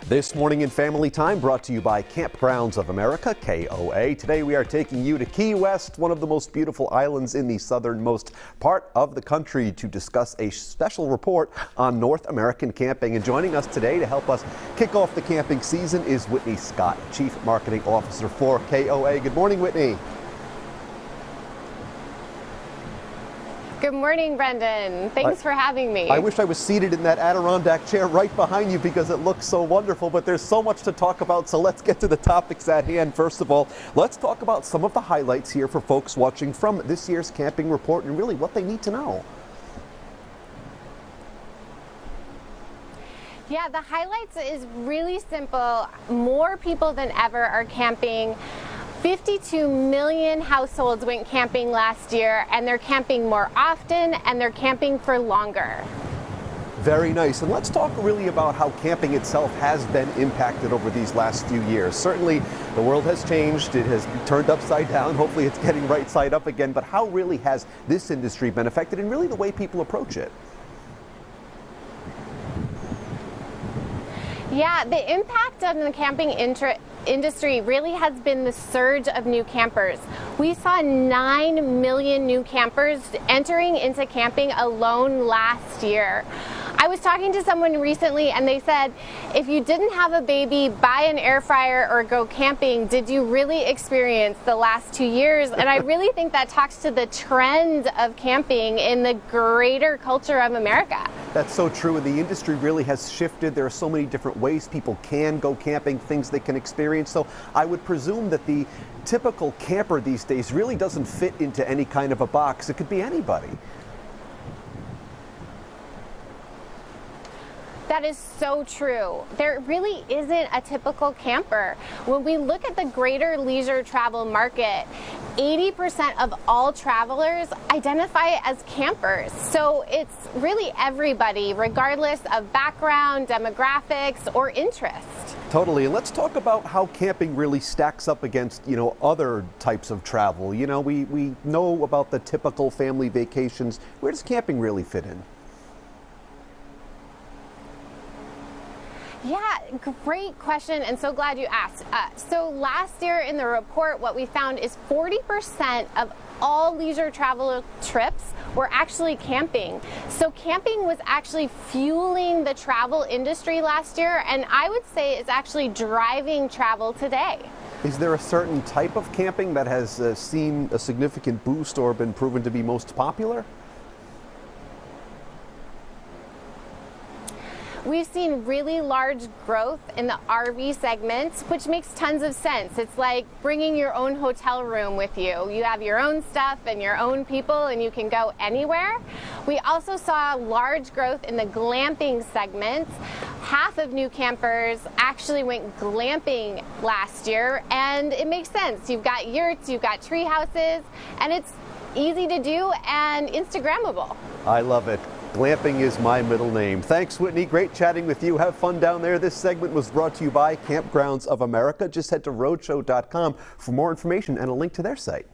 This morning in Family Time brought to you by Kampgrounds of America, KOA. Today we are taking you to Key West, one of the most beautiful islands in the southernmost part of the country, to discuss a special report on North American camping. And joining us today to help us kick off the camping season is Whitney Scott, Chief Marketing Officer for KOA. Good morning, Whitney. Good morning, Brendan. Thanks for having me. I wish I was seated in that Adirondack chair right behind you because it looks so wonderful, but there's so much to talk about, so let's get to the topics at hand. First of all, let's talk about some of the highlights here for folks watching from this year's camping report and really what they need to know. Yeah, the highlights is really simple. More people than ever are camping. 52 million households went camping last year, and they're camping more often and they're camping for longer. Very nice. And let's talk really about how camping itself has been impacted over these last few years. Certainly the world has changed. It has turned upside down. Hopefully it's getting right side up again. But how really has this industry been affected, and really the way people approach it? Yeah, the impact on the camping industry really has been the surge of new campers. We saw 9 million new campers entering into camping alone last year. I was talking to someone recently and they said, if you didn't have a baby, buy an air fryer or go camping, did you really experience the last 2 years? And I really think that talks to the trend of camping in the greater culture of America. That's so true, and the industry really has shifted. There are so many different ways people can go camping, things they can experience. So I would presume that the typical camper these days really doesn't fit into any kind of a box. It could be anybody. That is so true. There really isn't a typical camper. When we look at the greater leisure travel market, 80% of all travelers identify as campers. So it's really everybody, regardless of background, demographics, or interest. Totally. And let's talk about how camping really stacks up against, other types of travel. We know about the typical family vacations. Where does camping really fit in? Yeah, great question, and so glad you asked. So last year in the report, what we found is 40% of all leisure travel trips were actually camping. So camping was actually fueling the travel industry last year, and I would say it's actually driving travel today. Is there a certain type of camping that has seen a significant boost or been proven to be most popular? We've seen really large growth in the RV segment, which makes tons of sense. It's like bringing your own hotel room with you. You have your own stuff and your own people, and you can go anywhere. We also saw large growth in the glamping segment. Half of new campers actually went glamping last year, and it makes sense. You've got yurts, you've got tree houses, and it's easy to do and Instagrammable. I love it. Glamping is my middle name. Thanks, Whitney. Great chatting with you. Have fun down there. This segment was brought to you by Kampgrounds of America. Just head to roadshow.com for more information and a link to their site.